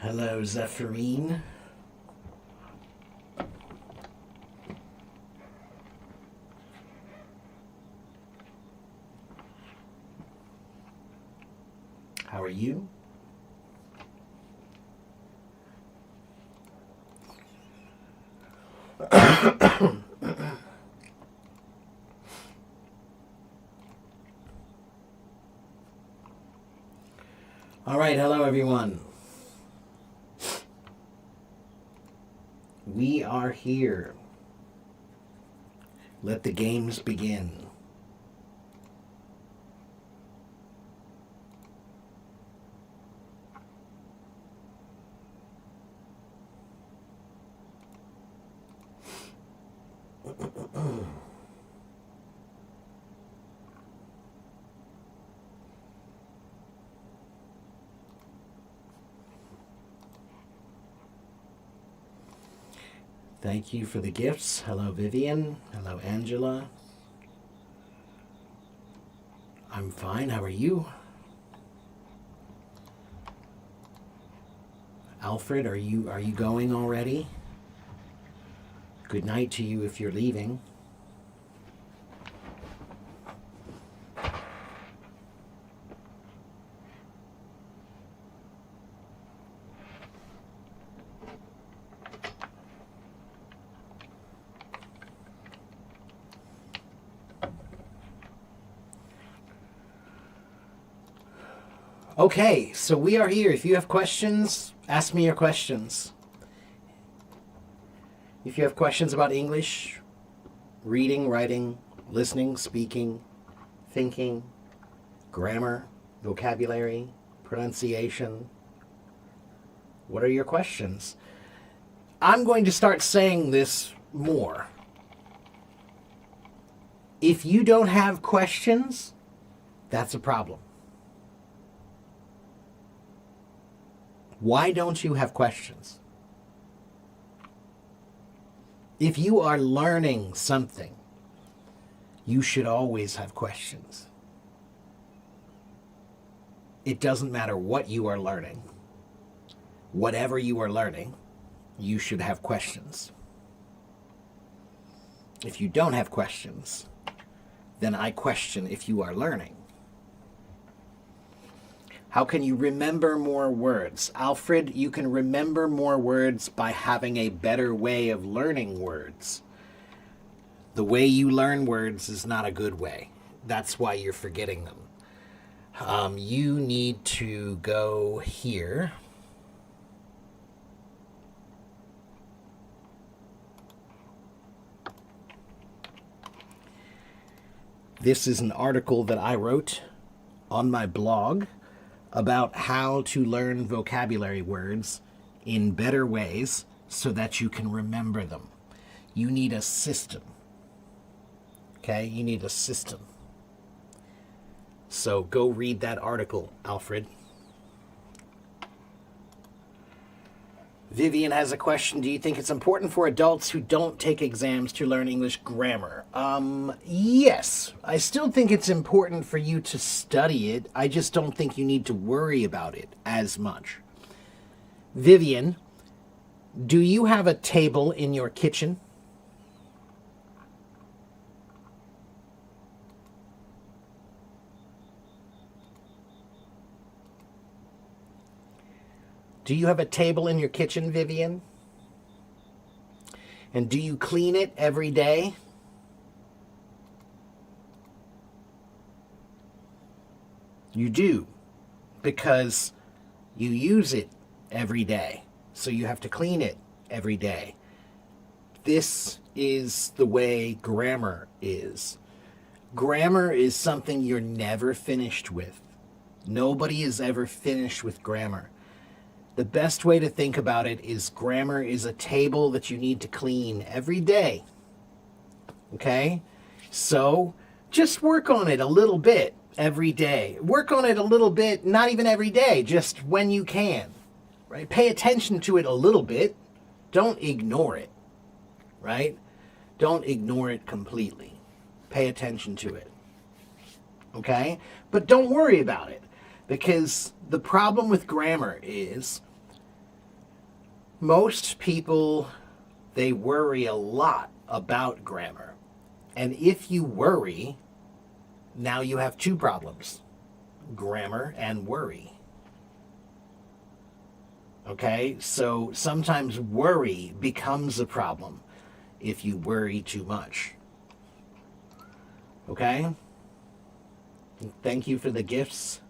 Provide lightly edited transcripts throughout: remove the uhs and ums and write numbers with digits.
Hello, Zephyrine. How are you? All right, hello everyone. We are here. Let the games begin. Thank you for the gifts. Hello, Vivian. Hello, Angela. I'm fine. How are you? Alfred, are you going already? Good night to you if you're leaving. Okay, so we are here. If you have questions, ask me your questions. If you have questions about English, reading, writing, listening, speaking, thinking, grammar, vocabulary, pronunciation, what are your questions? I'm going to start saying this more. If you don't have questions, that's a problem. Why don't you have questions? If you are learning something, you should always have questions. It doesn't matter what you are learning. Whatever you are learning, you should have questions. If you don't have questions, then I question if you are learning. How can you remember more words? Alfred, you can remember more words by having a better way of learning words. The way you learn words is not a good way. That's why you're forgetting them. You need to go here. This is an article that I wrote on my blog about how to learn vocabulary words in better ways so that you can remember them. You need a system. Okay? You need a system. So go read that article, Alfred. Vivian has a question. Do you think it's important for adults who don't take exams to learn English grammar? Yes. I still think it's important for you to study it. I just don't think you need to worry about it as much. Vivian, do you have a table in your kitchen? Do you have a table in your kitchen, Vivian? And do you clean it every day? You do, because you use it every day. So you have to clean it every day. This is the way grammar is. Grammar is something you're never finished with. Nobody is ever finished with grammar. The best way to think about it is grammar is a table that you need to clean every day. Okay? So just work on it a little bit every day. Work on it a little bit, not even every day, just when you can. Right? Pay attention to it a little bit. Don't ignore it. Right? Don't ignore it completely. Pay attention to it. Okay? But don't worry about it, because the problem with grammar is Most people, they worry a lot about grammar. And if you worry, now you have two problems: grammar and worry. Okay? So sometimes worry becomes a problem if you worry too much. Okay? Thank you for the gifts.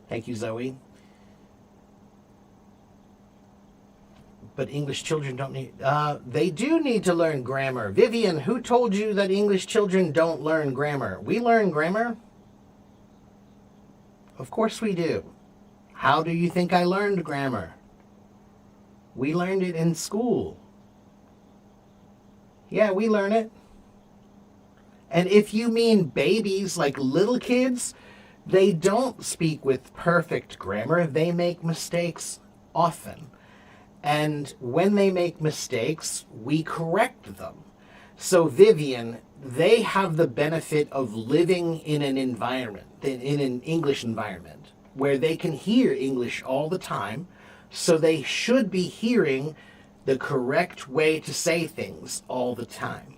Thank you, Zoe. But English children don't need... they do need to learn grammar. Vivian, who told you that English children don't learn grammar? We learn grammar. Of course we do. How do you think I learned grammar? We learned it in school. Yeah, we learn it. And if you mean babies, like little kids, they don't speak with perfect grammar. They make mistakes often. And when they make mistakes, we correct them. So Vivian, they have the benefit of living in an environment, in an English environment, where they can hear English all the time. So they should be hearing the correct way to say things all the time.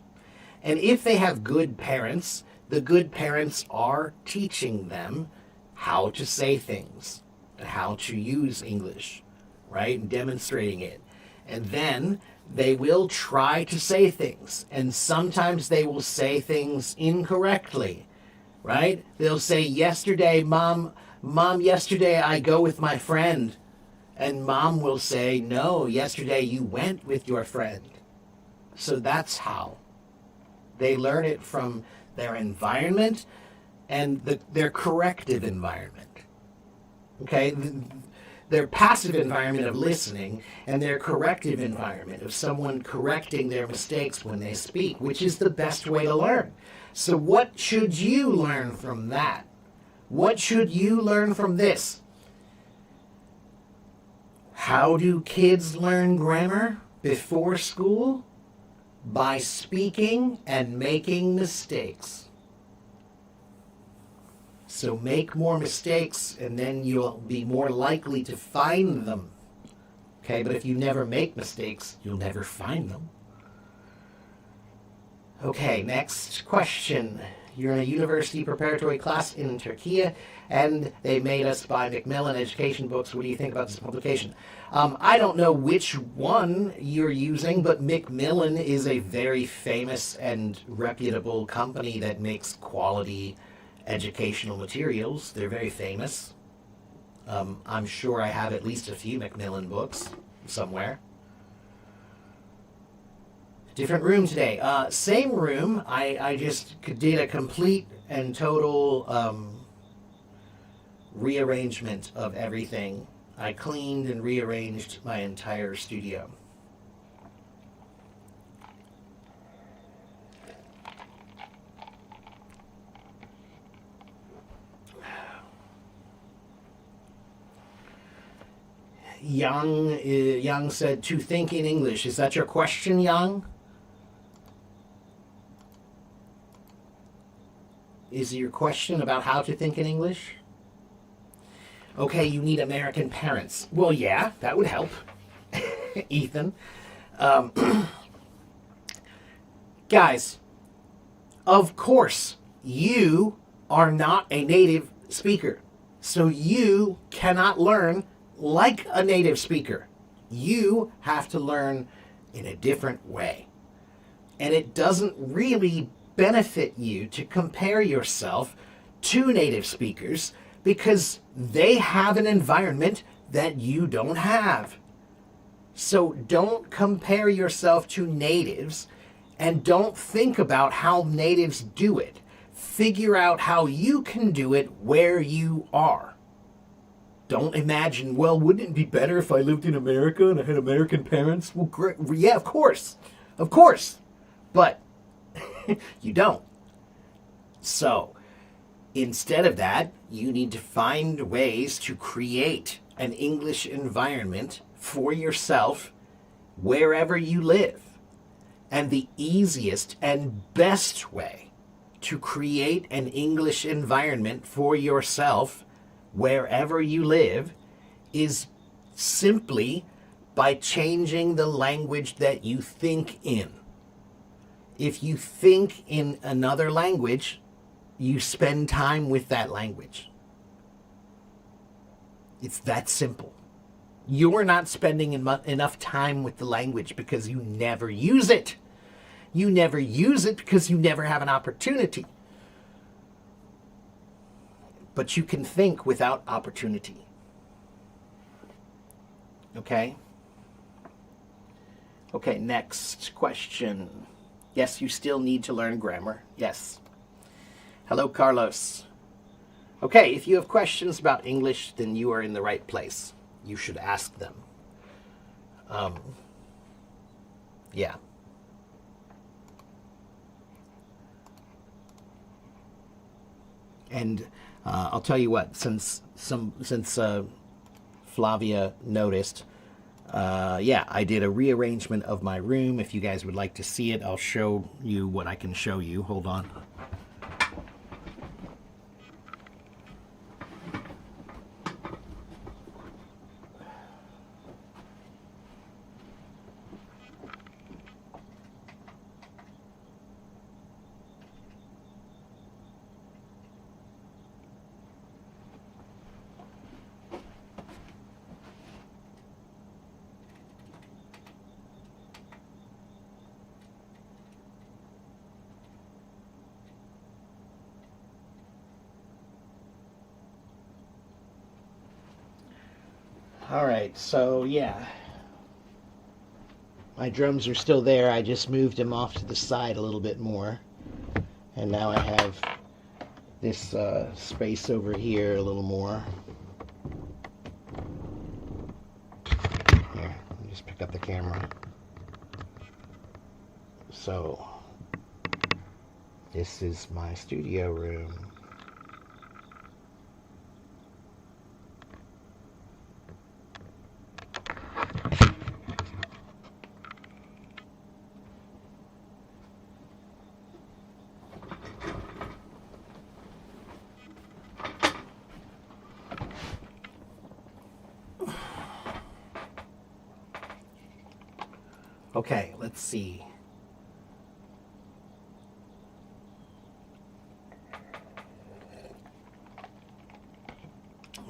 And if they have good parents, the good parents are teaching them how to say things, and how to use English, right? And demonstrating it. And then they will try to say things. And sometimes they will say things incorrectly, right? They'll say, yesterday, Mom, yesterday I go with my friend. And Mom will say, no, yesterday you went with your friend. So that's how. They learn it from their environment and their corrective environment. Okay? Their passive environment of listening and their corrective environment of someone correcting their mistakes when they speak, which is the best way to learn. So what should you learn from that? What should you learn from this? How do kids learn grammar before school? By speaking and making mistakes. So make more mistakes and then you'll be more likely to find them. Okay, but if you never make mistakes, you'll never find them. Okay, next question. You're in a university preparatory class in Turkey, and they made us buy Macmillan education books. What do you think about this publication? I don't know which one you're using, but Macmillan is a very famous and reputable company that makes quality educational materials. They're very famous. I'm sure I have at least a few Macmillan books somewhere. Different room today. Same room. I just did a complete and total rearrangement of everything. I cleaned and rearranged my entire studio. Yang said, to think in English. Is that your question, Yang? Is your question about how to think in English? Okay, you need American parents. Well, yeah, that would help. Ethan. Guys, of course, you are not a native speaker. So you cannot learn like a native speaker. You have to learn in a different way. And it doesn't really benefit you to compare yourself to native speakers because they have an environment that you don't have. So don't compare yourself to natives and don't think about how natives do it. Figure out how you can do it where you are. Don't imagine, well, wouldn't it be better if I lived in America and I had American parents? Well, great. Yeah, of course. Of course. But you don't. So, instead of that, you need to find ways to create an English environment for yourself wherever you live. And the easiest and best way to create an English environment for yourself wherever you live is simply By changing the language that you think in. If you think in another language, you spend time with that language. It's that simple. You're not spending enough time with the language because you never use it. You never use it because you never have an opportunity. But you can think without opportunity. Okay? Okay, next question. Yes, you still need to learn grammar. Yes. Hello, Carlos. Okay, if you have questions about English, then you are in the right place. You should ask them. Yeah. And I'll tell you what, since Flavia noticed, yeah, I did a rearrangement of my room. If you guys would like to see it, I'll show you what I can show you. Hold on. All right, so yeah, my drums are still there. I just moved them off to the side a little bit more. And now I have this space over here a little more. Here, let me just pick up the camera. So, this is my studio room. Okay, let's see.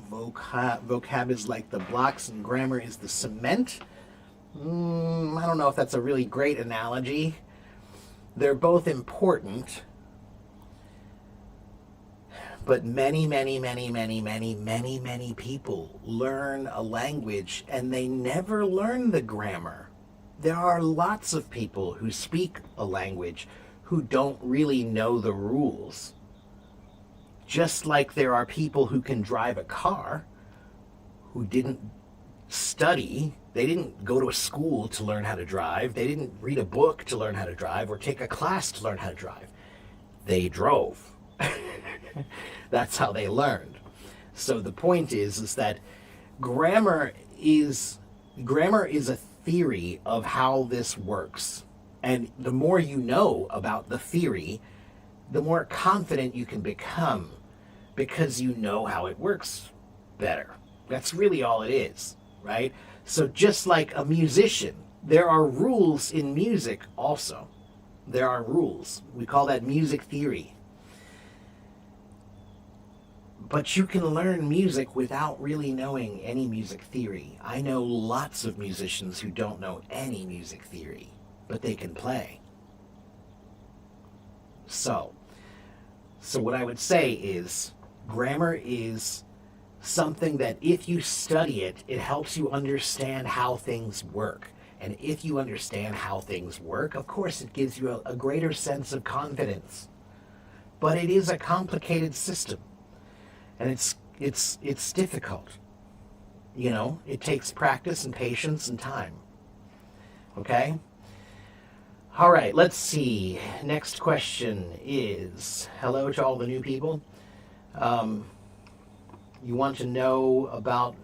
Vocab is like the blocks and grammar is the cement. I don't know if that's a really great analogy. They're both important, but many people learn a language and they never learn the grammar. There are lots of people who speak a language who don't really know the rules. Just like there are people who can drive a car who didn't study, they didn't go to a school to learn how to drive, they didn't read a book to learn how to drive or take a class to learn how to drive. They drove. That's how they learned. So the point is that grammar is a theory of how this works. And the more you know about the theory, the more confident you can become because you know how it works better. That's really all it is, right? So just like a musician, there are rules in music also. There are rules. We call that music theory. But you can learn music without really knowing any music theory. I know lots of musicians who don't know any music theory, but they can play. So what I would say is grammar is something that if you study it, it helps you understand how things work. And if you understand how things work, of course, it gives you a greater sense of confidence. But it is a complicated system. And it's difficult. You know, it takes practice and patience and time. Okay? All right, let's see. Next question is, hello to all the new people. You want to know about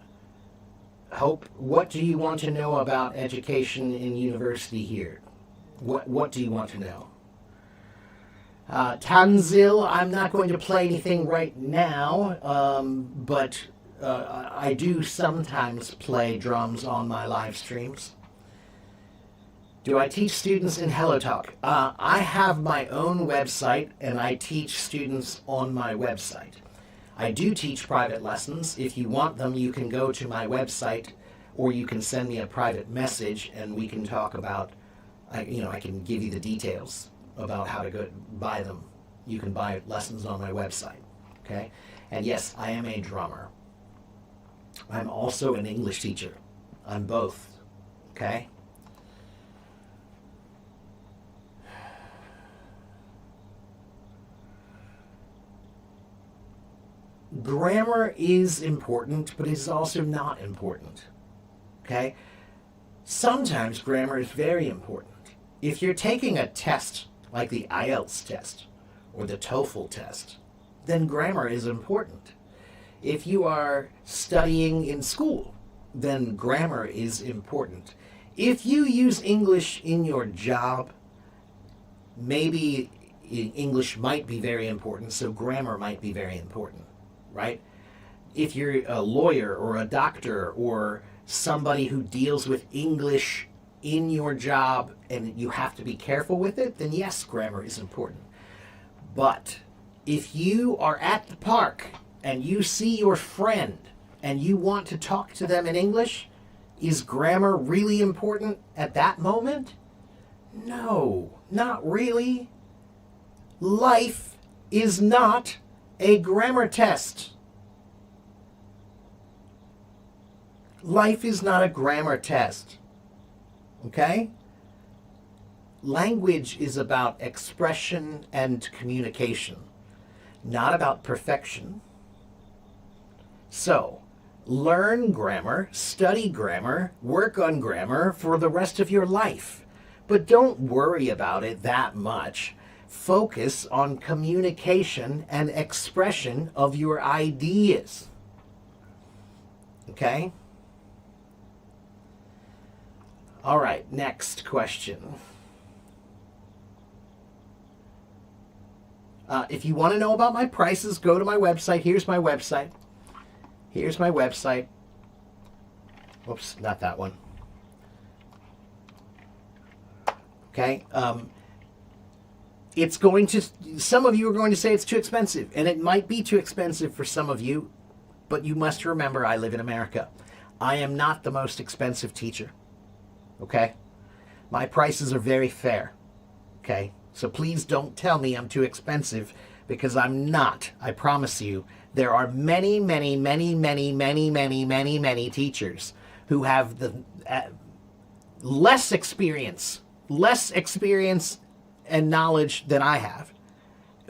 Hope? What do you want to know about education in university here? What do you want to know? Tanzil, I'm not going to play anything right now, but I do sometimes play drums on my live streams. Do I teach students in HelloTalk? I have my own website, and I teach students on my website. I do teach private lessons. If you want them, you can go to my website, or you can send me a private message, and we can talk about, I can give you the details about how to go buy them. You can buy lessons on my website, okay? And yes, I am a drummer. I'm also an English teacher. I'm both, okay? Grammar is important, but it's also not important, okay? Sometimes grammar is very important. If you're taking a test like the IELTS test or the TOEFL test, then grammar is important. If you are studying in school, then grammar is important. If you use English in your job, maybe English might be very important, so grammar might be very important, right? If you're a lawyer or a doctor or somebody who deals with English in your job and you have to be careful with it, then yes, grammar is important. But if you are at the park and you see your friend and you want to talk to them in English, is grammar really important at that moment? No, not really. Life is not a grammar test. Life is not a grammar test. Okay? Language is about expression and communication, not about perfection. So, learn grammar, study grammar, work on grammar for the rest of your life. But don't worry about it that much. Focus on communication and expression of your ideas. Okay? All right, next question. If you want to know about my prices, go to my website. Here's my website. Here's my website. Oops, not that one. Okay. It's going to, some of you are going to say it's too expensive, and it might be too expensive for some of you, but you must remember I live in America. I am not the most expensive teacher. Okay? My prices are very fair. Okay? So please don't tell me I'm too expensive, because I'm not. I promise you. There are many, many, many, many, many, many, many, many teachers who have the less experience and knowledge than I have,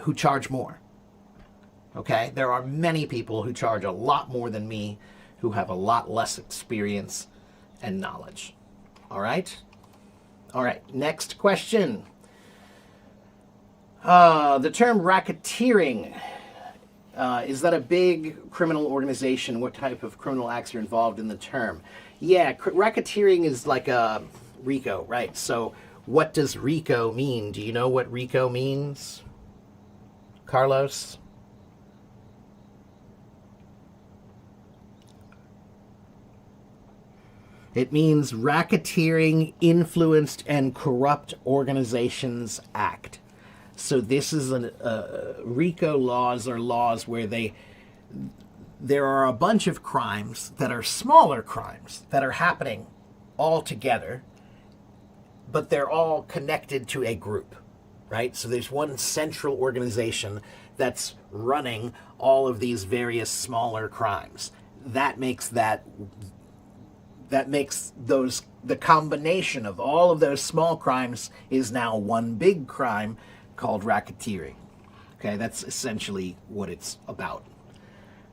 who charge more. Okay? There are many people who charge a lot more than me, who have a lot less experience and knowledge. All right? All right, next question. The term racketeering, is that a big criminal organization? What type of criminal acts are involved in the term? Yeah, racketeering is like a RICO, right? So what does RICO mean? Do you know what RICO means, Carlos? It means Racketeering, Influenced, and Corrupt Organizations Act. So this is RICO laws are laws where there are a bunch of crimes that are smaller crimes that are happening all together, but they're all connected to a group, right? So there's one central organization that's running all of these various smaller crimes. That makes the combination of all of those small crimes is now one big crime called racketeering. Okay, that's essentially what it's about.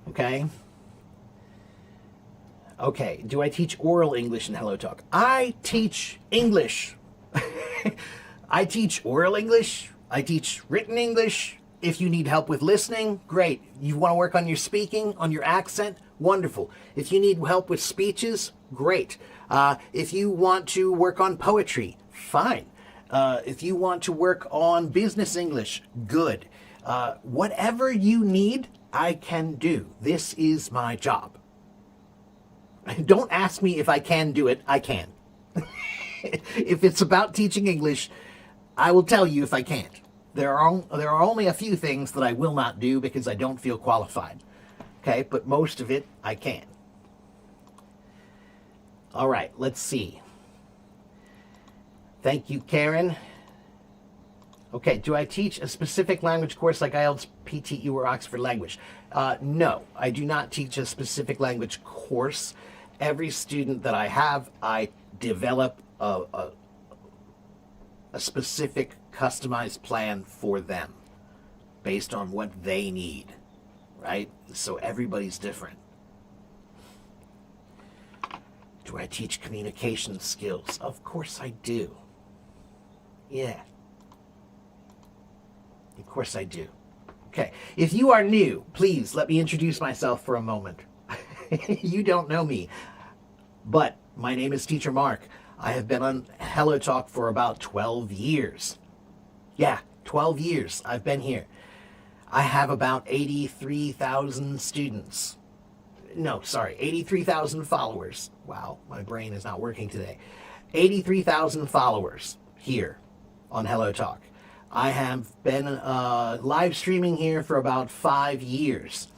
Okay? Okay, do I teach oral English in HelloTalk? I teach English. I teach oral English. I teach written English. If you need help with listening, great. You want to work on your speaking, on your accent? Wonderful. If you need help with speeches, great. If you want to work on poetry, fine. If you want to work on business English, good. Whatever you need, I can do. This is my job. Don't ask me if I can do it. I can. If it's about teaching English, I will tell you if I can't. There are only a few things that I will not do because I don't feel qualified. Okay, but most of it I can. All right, let's see. Thank you, Karen. Okay, do I teach a specific language course like IELTS, PTE, or Oxford Language? No, I do not teach a specific language course. Every student that I have, I develop a specific customized plan for them based on what they need, right? So everybody's different. Do I teach communication skills? Of course I do. Yeah. Of course I do. Okay. If you are new, please let me introduce myself for a moment. You don't know me, but my name is Teacher Mark. I have been on Hello Talk for about 12 years. Yeah, 12 years I've been here. I have about 83,000 students. No, sorry, 83,000 followers. Wow, my brain is not working today. 83,000 followers here on Hello Talk. I have been live streaming here for about 5 years.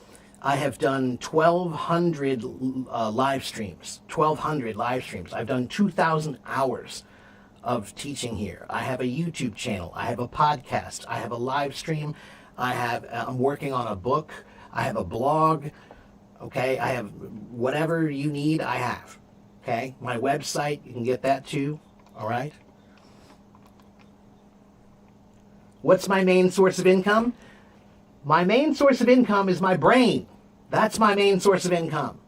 I have done 1,200 live streams. 1,200 live streams. I've done 2,000 hours of teaching here. I have a YouTube channel. I have a podcast. I have a live stream. I'm working on a book. I have a blog. Okay, I have whatever you need, I have. Okay, my website, you can get that too. All right. What's my main source of income? My main source of income is my brain. That's my main source of income.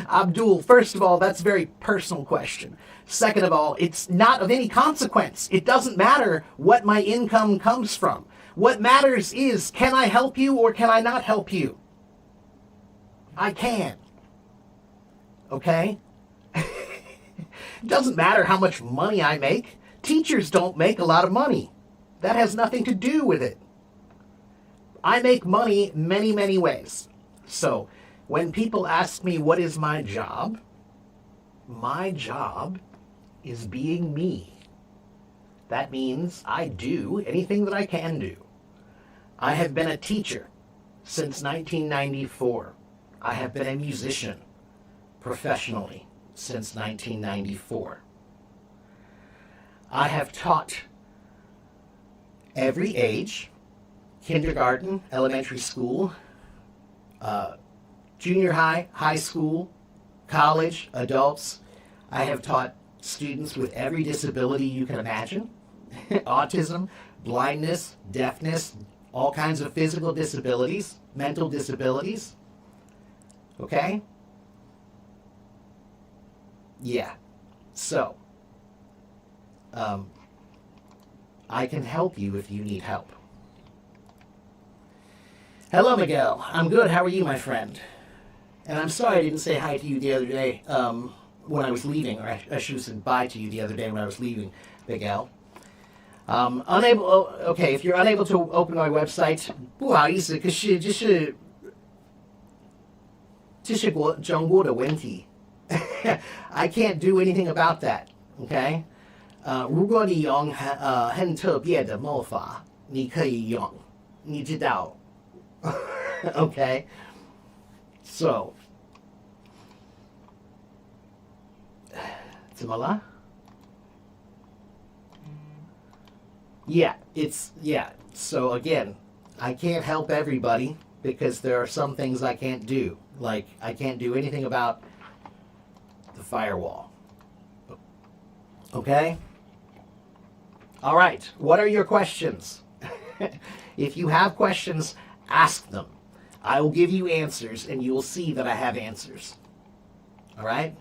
Abdul, first of all, that's a very personal question. Second of all, it's not of any consequence. It doesn't matter what my income comes from. What matters is, can I help you or can I not help you? I can. Okay? It doesn't matter how much money I make. Teachers don't make a lot of money. That has nothing to do with it. I make money many, many ways. So, when people ask me what is my job is being me. That means I do anything that I can do. I have been a teacher since 1994. I have been a musician professionally since 1994. I have taught every age, kindergarten, elementary school, junior high, high school, college, adults. I have taught students with every disability you can imagine. Autism, blindness, deafness, all kinds of physical disabilities, mental disabilities. Okay? Yeah. So, I can help you if you need help. Hello, Miguel. I'm good. How are you, my friend? And I'm sorry I didn't say hi to you the other day when I was leaving, or I should have said bye to you the other day when I was leaving, Miguel. Okay, if you're unable to open my website, 不好意思，可是这是中国的问题。I can't do anything about that. Okay? 如果你用很特别的魔法，你可以用，你知道。Okay? So, 怎么了? Yeah. So again, I can't help everybody because there are some things I can't do. Like, I can't do anything about the firewall. Okay? All right. What are your questions? If you have questions, ask them. I will give you answers, and you will see that I have answers. All right?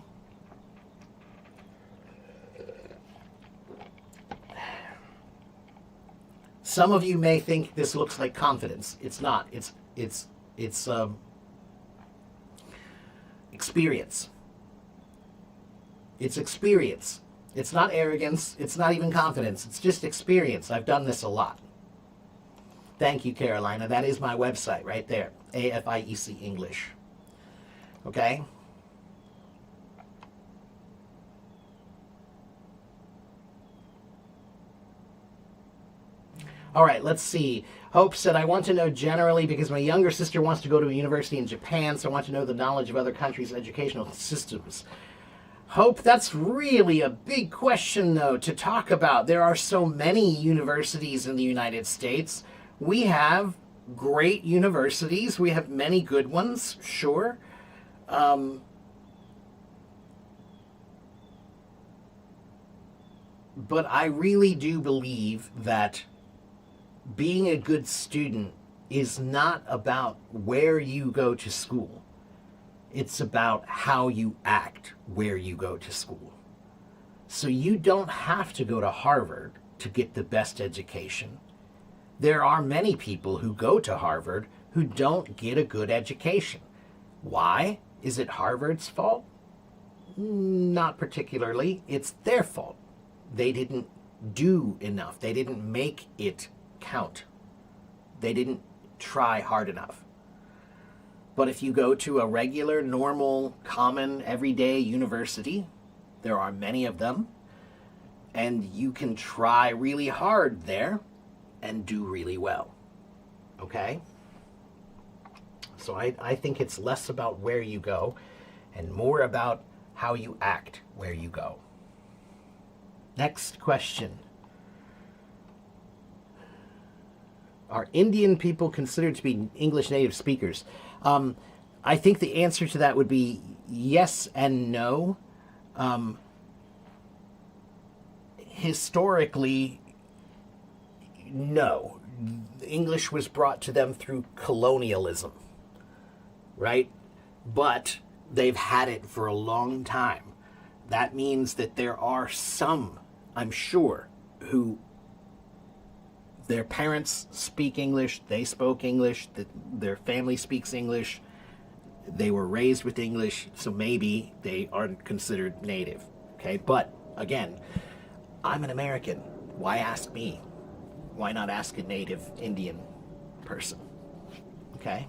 Some of you may think this looks like confidence. It's not. It's experience. It's experience. It's not arrogance. It's not even confidence. It's just experience. I've done this a lot. Thank you, Carolina. That is my website right there. AFIEC English. Okay? All right, let's see. Hope said, I want to know generally because my younger sister wants to go to a university in Japan, so I want to know the knowledge of other countries' educational systems. Hope, that's really a big question, though, to talk about. There are so many universities in the United States. We have great universities. We have many good ones, sure. But I really do believe that being a good student is not about where you go to school. It's about how you act where you go to school. So you don't have to go to Harvard to get the best education. There are many people who go to Harvard who don't get a good education. Why? Is it Harvard's fault? Not particularly. It's their fault. They didn't do enough. They didn't make it count. They didn't try hard enough. But if you go to a regular, normal, common, everyday university, there are many of them, and you can try really hard there and do really well. Okay? So I think it's less about where you go and more about how you act where you go. Next question. Are Indian people considered to be English native speakers? I think the answer to that would be yes and no. Historically, no. English was brought to them through colonialism, right? But they've had it for a long time. That means that there are some, I'm sure, who their parents speak English, they spoke English, their family speaks English, they were raised with English, so maybe they aren't considered native. Okay, but again, I'm an American. Why ask me? Why not ask a native Indian person? Okay.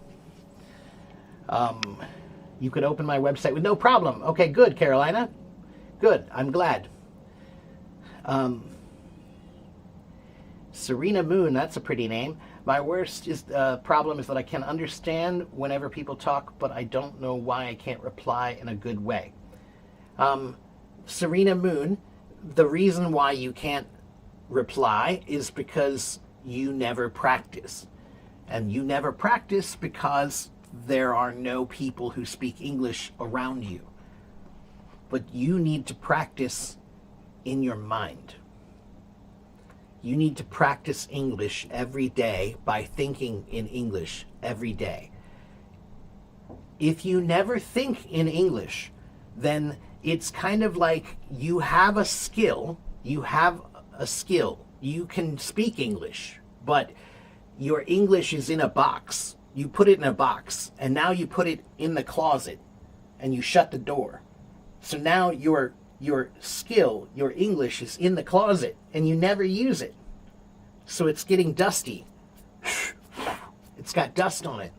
You could open my website with no problem. Okay, good, Carolina. Good, I'm glad. Serena Moon, that's a pretty name. My worst problem is that I can understand whenever people talk, but I don't know why I can't reply in a good way. Serena Moon, the reason why you can't reply is because you never practice. And you never practice because there are no people who speak English around you. But you need to practice in your mind. You need to practice English every day by thinking in English every day. If you never think in English, then it's kind of like you have a skill. You can speak English, but your English is in a box. You put it in a box, and now you put it in the closet, and you shut the door. So now your skill, your English is in the closet, and you never use it. So it's getting dusty. It's got dust on it,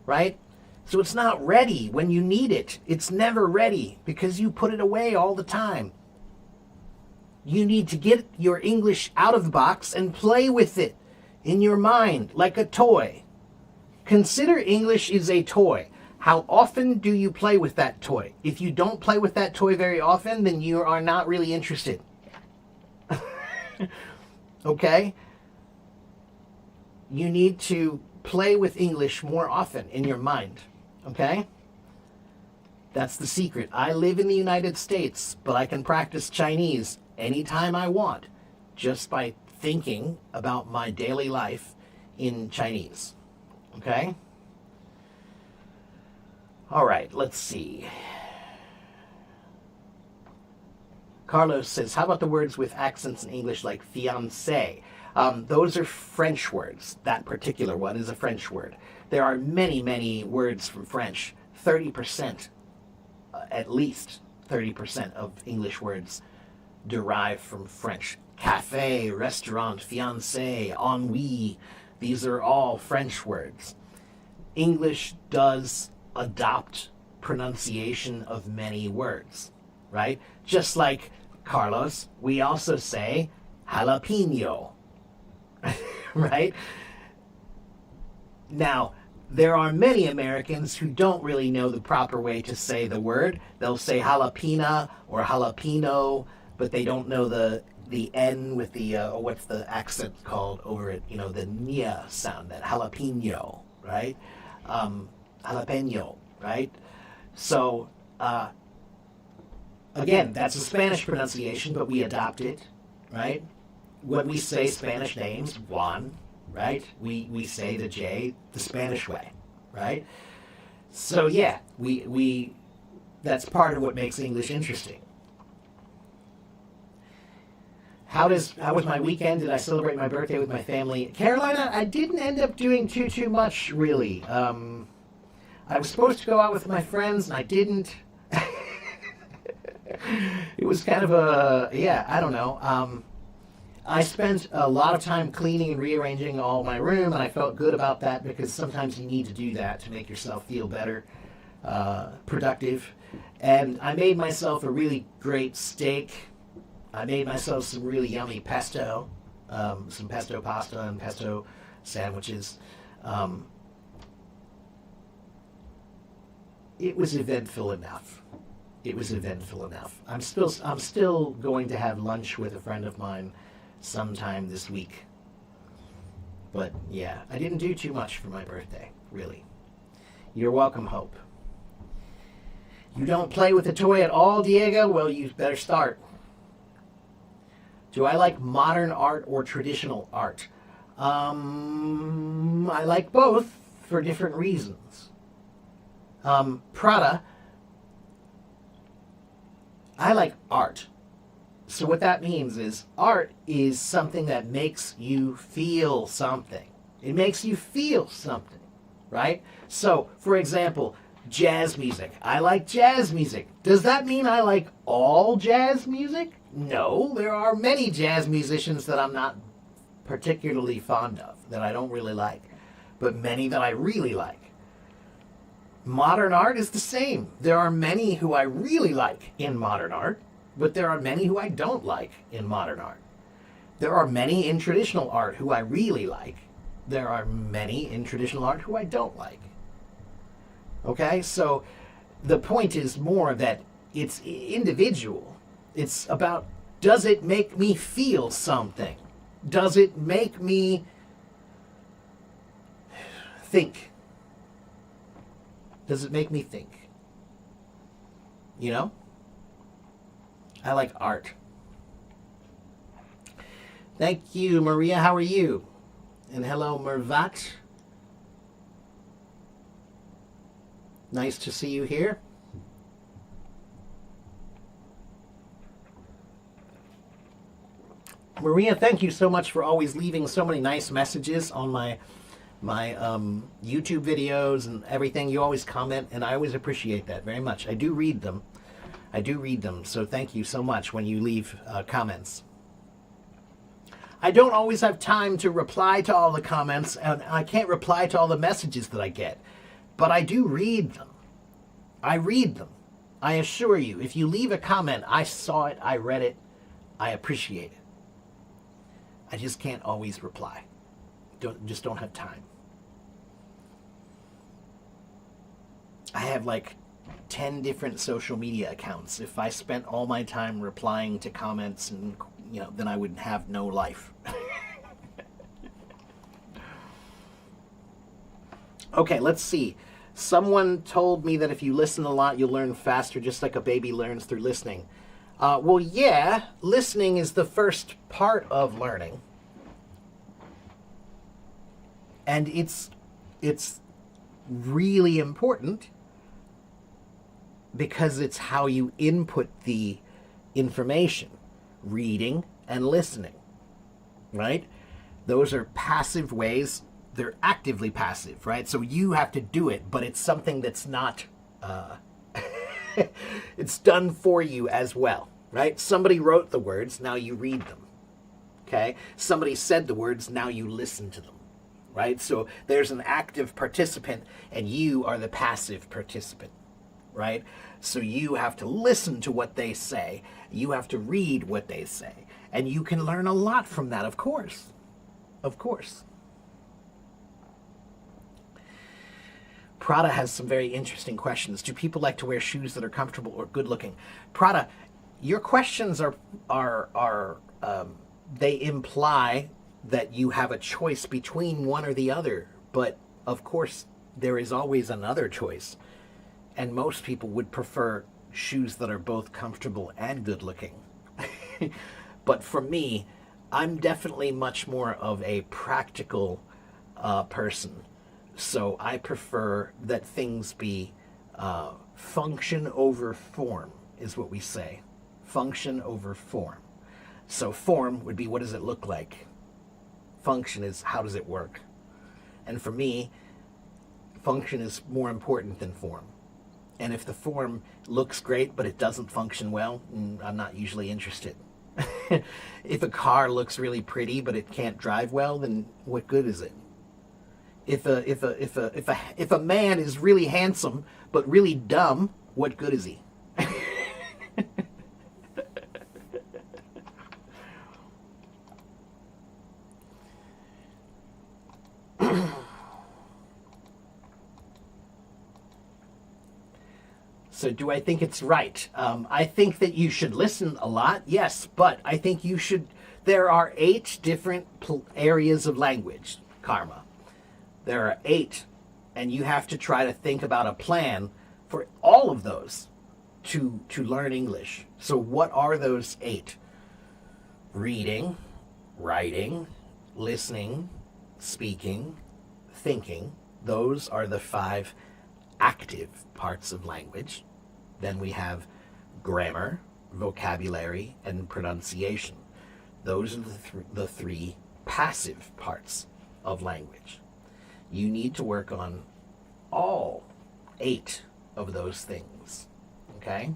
right? So it's not ready when you need it. It's never ready because you put it away all the time. You need to get your English out of the box and play with it in your mind like a toy. Consider English is a toy. How often do you play with that toy? If you don't play with that toy very often, then you are not really interested. Okay? You need to play with English more often in your mind. Okay? That's the secret. I live in the United States, but I can practice Chinese anytime I want just by thinking about my daily life in Chinese. Okay? All right, let's see. Carlos says, how about the words with accents in English like fiancé? Those are French words. That particular one is a French word. There are many, many words from French. 30%, at least 30% of English words derive from French. Café, restaurant, fiancé, ennui. These are all French words. English does adopt pronunciation of many words, right? Just like Carlos, we also say jalapeno, right? Now, there are many Americans who don't really know the proper way to say the word. They'll say jalapena or jalapeno, but they don't know the N with the, what's the accent called over it, the nya sound, that jalapeno, right? Jalapeno, right? So, again, that's a Spanish pronunciation, but we adopt it, right? When we say Spanish names, Juan, right? We say the J the Spanish way, right? So yeah, we that's part of what makes English interesting. How was my weekend? Did I celebrate my birthday with my family? Carolina, I didn't end up doing too much really. I was supposed to go out with my friends and I didn't. It was kind of I don't know. I spent a lot of time cleaning and rearranging all my room, and I felt good about that because sometimes you need to do that to make yourself feel better, productive. And I made myself a really great steak. I made myself some really yummy pesto, some pesto pasta and pesto sandwiches. It was eventful enough. I'm still going to have lunch with a friend of mine sometime this week. But yeah, I didn't do too much for my birthday, really. You're welcome, Hope. You don't play with the toy at all, Diego? Well, you better start. Do I like modern art or traditional art? I like both for different reasons. Prada, I like art. So what that means is art is something that makes you feel something. It makes you feel something, right? So, for example, jazz music. I like jazz music. Does that mean I like all jazz music? No, there are many jazz musicians that I'm not particularly fond of, that I don't really like, but many that I really like. Modern art is the same. There are many who I really like in modern art, but there are many who I don't like in modern art. There are many in traditional art who I really like. There are many in traditional art who I don't like. Okay, so the point is more that it's individual. It's about, does it make me feel something? Does it make me think? Does it make me think? You know? I like art. Thank you, Maria. How are you? And hello, Mervat. Nice to see you here. Maria, thank you so much for always leaving so many nice messages on my YouTube videos and everything. You always comment, and I always appreciate that very much. I do read them. So thank you so much when you leave comments. I don't always have time to reply to all the comments, and I can't reply to all the messages that I get, but I do read them. I read them. I assure you, if you leave a comment, I saw it, I read it, I appreciate it. I just can't always reply. Just don't have time. I have like 10 different social media accounts. If I spent all my time replying to comments, and then I would have no life. Okay, let's see. Someone told me that if you listen a lot, you'll learn faster, just like a baby learns through listening. Well, yeah, listening is the first part of learning. And it's really important because it's how you input the information, reading and listening, right? Those are passive ways. They're actively passive, right? So you have to do it, but it's something that's not, it's done for you as well, right? Somebody wrote the words, now you read them, okay? Somebody said the words, now you listen to them, right? So there's an active participant, and you are the passive participant, right? So you have to listen to what they say. You have to read what they say. And you can learn a lot from that, of course. Of course. Prada has some very interesting questions. Do people like to wear shoes that are comfortable or good looking? Prada, your questions they imply that you have a choice between one or the other, but of course there is always another choice. And most people would prefer shoes that are both comfortable and good looking. But for me, I'm definitely much more of a practical person. So I prefer that things be function over form, is what we say. Function over form. So form would be, what does it look like? Function is, how does it work? And for me, function is more important than form. And if the form looks great but it doesn't function well, I'm not usually interested. If a car looks really pretty but it can't drive well, then what good is it? If a man is really handsome but really dumb, what good is he? So do I think it's right? I think that you should listen a lot, yes, but I think you should. There are 8 different areas of language, Karma. There are 8, and you have to try to think about a plan for all of those to learn English. So what are those 8? Reading, writing, listening, speaking, thinking. Those are the 5 active parts of language. Then we have grammar, vocabulary, and pronunciation. Those are the 3 passive parts of language. You need to work on all 8 of those things. Okay?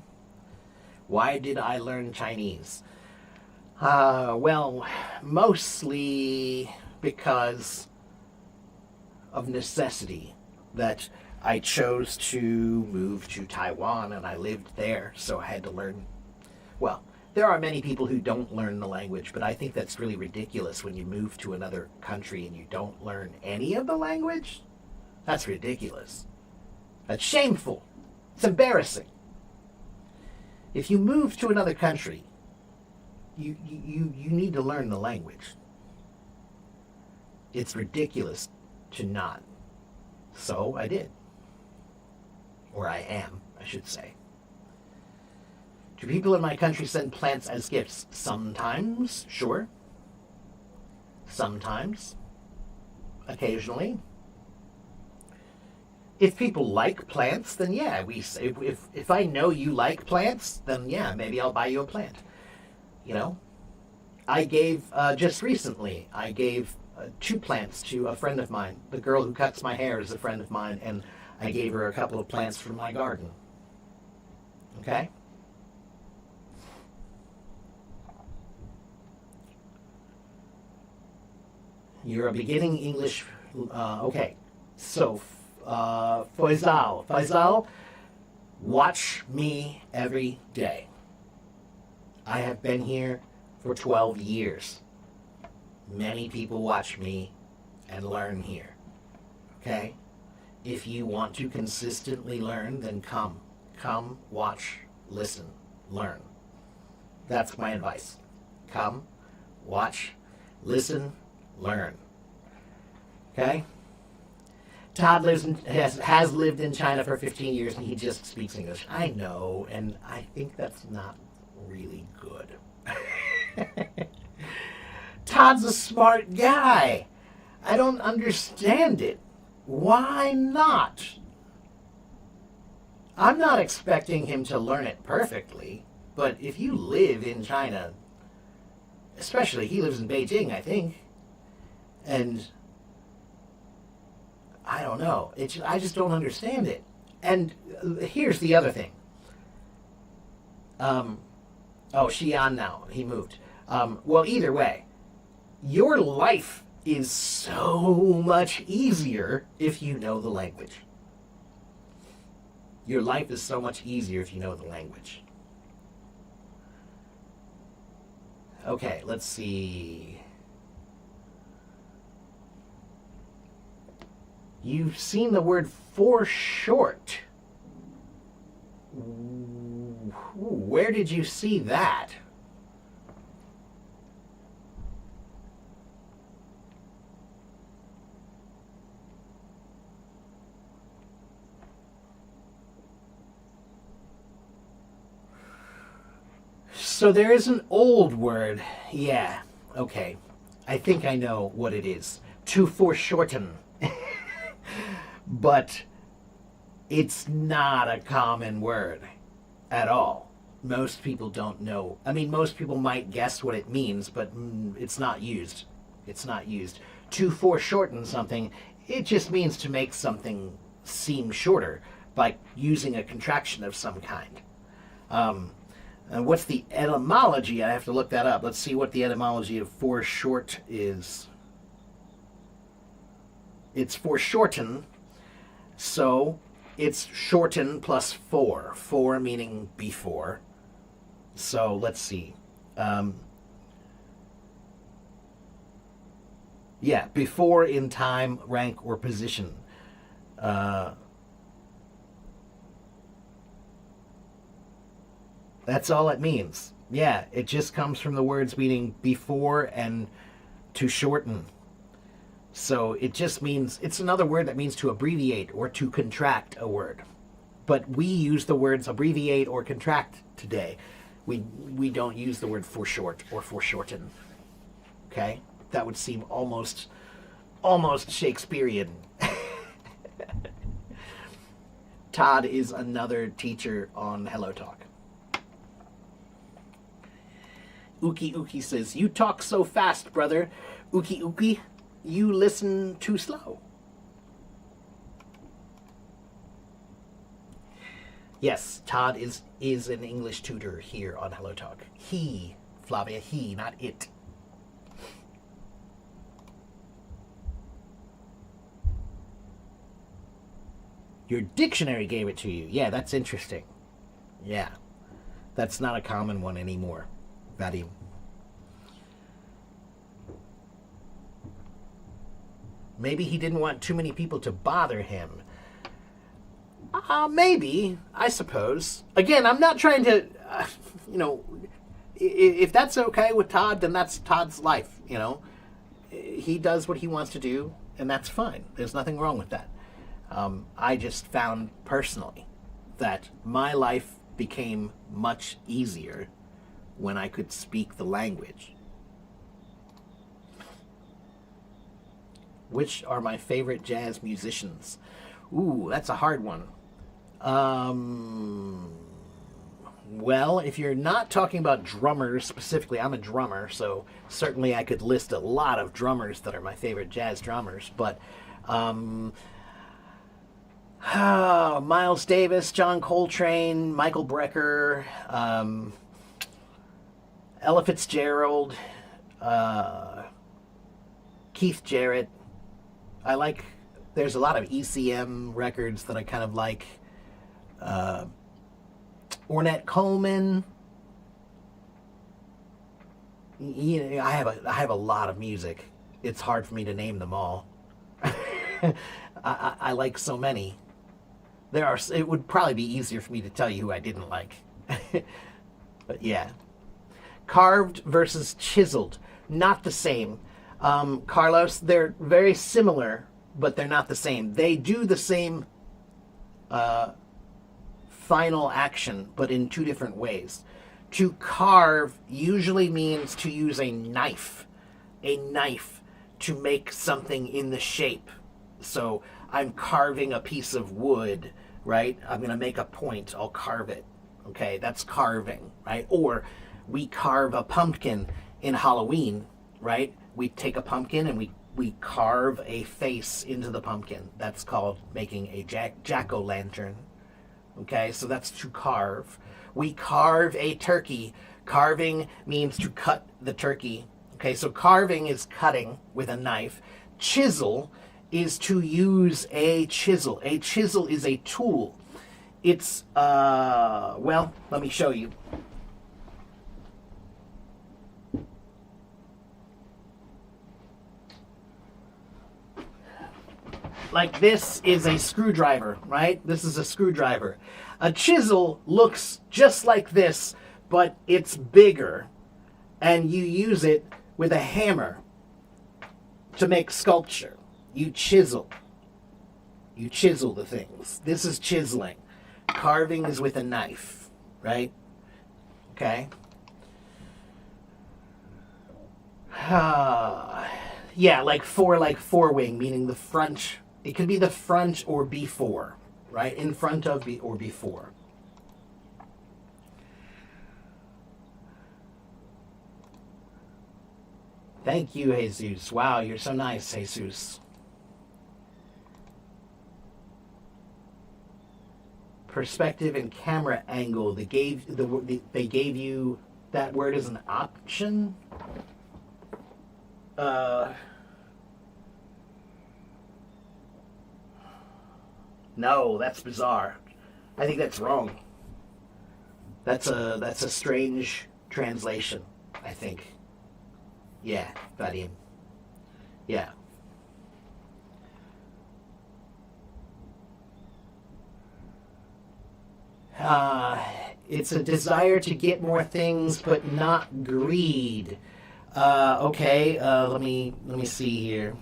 Why did I learn Chinese? Well, mostly because of necessity. That I chose to move to Taiwan and I lived there, so I had to learn. Well, there are many people who don't learn the language, but I think that's really ridiculous when you move to another country and you don't learn any of the language. That's ridiculous. That's shameful. It's embarrassing. If you move to another country, you need to learn the language. It's ridiculous to not. So I did. Or I am, I should say. Do people in my country send plants as gifts? Sometimes, sure. Sometimes. Occasionally. If people like plants, then yeah, if I know you like plants, then yeah, maybe I'll buy you a plant. You know? I gave, just recently, I gave 2 plants to a friend of mine. The girl who cuts my hair is a friend of mine, and I gave her a couple of plants from my garden. Okay? You're a beginning English. Okay. So, Faisal, watch me every day. I have been here for 12 years. Many people watch me and learn here. Okay? If you want to consistently learn, then come. Come, watch, listen, learn. That's my advice. Come, watch, listen, learn. Okay? Todd has lived in China for 15 years and he just speaks English. I know, and I think that's not really good. Todd's a smart guy. I don't understand it. Why not? I'm not expecting him to learn it perfectly, but if you live in China, especially he lives in Beijing, I think, and I don't know. I just don't understand it. And here's the other thing. Xi'an now. He moved. Well, either way, your life is so much easier if you know the language. Your life is so much easier if you know the language. Okay, let's see. You've seen the word foreshort. Ooh, where did you see that? So there is an old word. Yeah, okay. I think I know what it is. To foreshorten. But it's not a common word at all. Most people don't know. I mean, most people might guess what it means, but it's not used. It's not used. To foreshorten something, it just means to make something seem shorter by using a contraction of some kind. And what's the etymology? I have to look that up. Let's see what the etymology of foreshort is. It's foreshorten, so it's shorten plus for. For meaning before. So let's see. Yeah, before in time, rank, or position. That's all it means. Yeah, it just comes from the words meaning before and to shorten. So it just means, it's another word that means to abbreviate or to contract a word. But we use the words abbreviate or contract today. We don't use the word foreshort or foreshorten. Okay? That would seem almost Shakespearean. Todd is another teacher on Hello Talk. Uki Uki says, "You talk so fast, brother. Uki Uki, you listen too slow." Yes, Todd is an English tutor here on Hello Talk. He, Flavia, he, not it. Your dictionary gave it to you. Yeah, that's interesting. Yeah, that's not a common one anymore. Vadim. Maybe he didn't want too many people to bother him. Maybe, I suppose. Again, I'm not trying to, if that's okay with Todd, then that's Todd's life, He does what he wants to do, and that's fine. There's nothing wrong with that. I just found personally that my life became much easier when I could speak the language. Which are my favorite jazz musicians? Ooh, that's a hard one. Well, if you're not talking about drummers specifically, I'm a drummer, so certainly I could list a lot of drummers that are my favorite jazz drummers, but Miles Davis, John Coltrane, Michael Brecker, Ella Fitzgerald, Keith Jarrett. There's a lot of ECM records that I kind of like. Ornette Coleman. I have a lot of music. It's hard for me to name them all. I like so many. It would probably be easier for me to tell you who I didn't like. But yeah. Carved versus chiseled. Not the same. Carlos, they're very similar, but they're not the same. They do the same final action, but in two different ways. To carve usually means to use a knife to make something in the shape. So I'm carving a piece of wood, right? I'm going to make a point. I'll carve it. Okay, that's carving, right? Or we carve a pumpkin in Halloween, right? We take a pumpkin and we carve a face into the pumpkin. That's called making a jack-o'-lantern. Okay, so that's to carve. We carve a turkey. Carving means to cut the turkey. Okay, so carving is cutting with a knife. Chisel is to use a chisel. A chisel is a tool. It's, well, let me show you. Like this is a screwdriver, right? This is a screwdriver. A chisel looks just like this, but it's bigger. And you use it with a hammer to make sculpture. You chisel. You chisel the things. This is chiseling. Carving is with a knife, right? Okay. Yeah, like forewing, meaning the front. It could be the front or before, right? In front of or before. Thank you, Jesus. Wow, you're so nice, Jesus. Perspective and camera angle. They gave you that word as an option. No, that's bizarre. I think that's wrong. That's a strange translation, I think. Yeah, Vadim. Yeah. It's a desire to get more things, but not greed. Okay. Let me see here.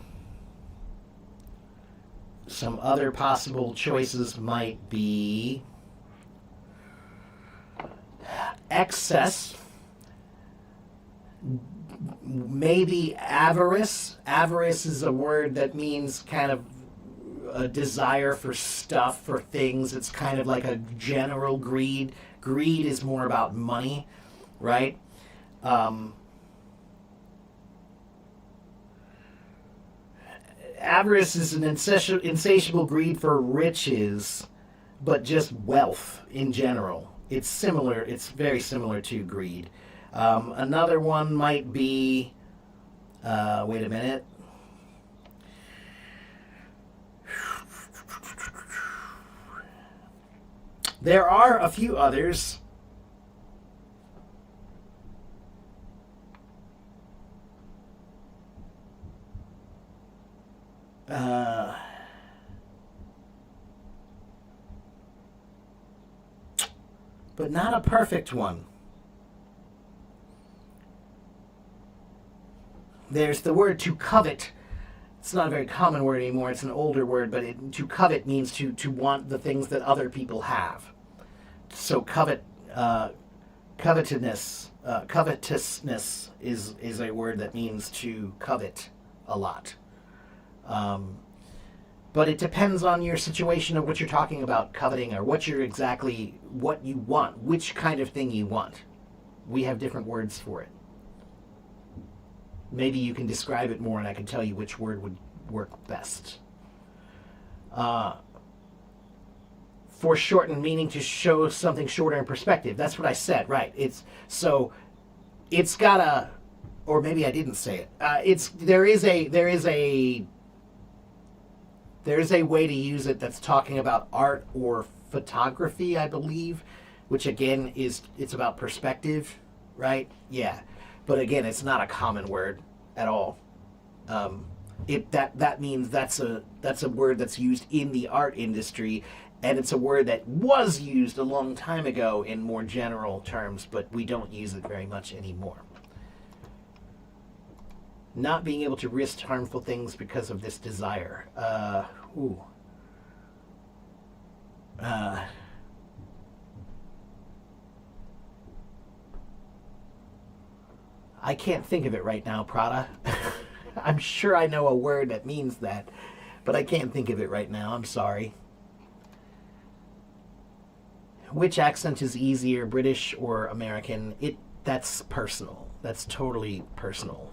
Some other possible choices might be excess, maybe avarice. Avarice is a word that means kind of a desire for stuff, for things. It's kind of like a general greed. Greed is more about money, right? Avarice is an insatiable greed for riches, but just wealth in general. It's similar. It's very similar to greed. Another one might be, wait a minute. There are a few others. But not a perfect one. There's the word to covet. It's not a very common word anymore. It's an older word, but to covet means to want the things that other people have. So covetousness is a word that means to covet a lot. But it depends on your situation of what you're talking about coveting, or what you want, which kind of thing you want. We have different words for it. Maybe you can describe it more and I can tell you which word would work best. Foreshortened, meaning to show something shorter in perspective. That's what I said, right? It's got a, or maybe I didn't say it. There is a way to use it that's talking about art or photography, I believe, which again it's about perspective, right? Yeah, but again, it's not a common word at all. That means that's a word that's used in the art industry, and it's a word that was used a long time ago in more general terms, but we don't use it very much anymore. Not being able to risk harmful things because of this desire. I can't think of it right now, Prada. I'm sure I know a word that means that, but I can't think of it right now. I'm sorry. Which accent is easier, British or American? That's personal. That's totally personal.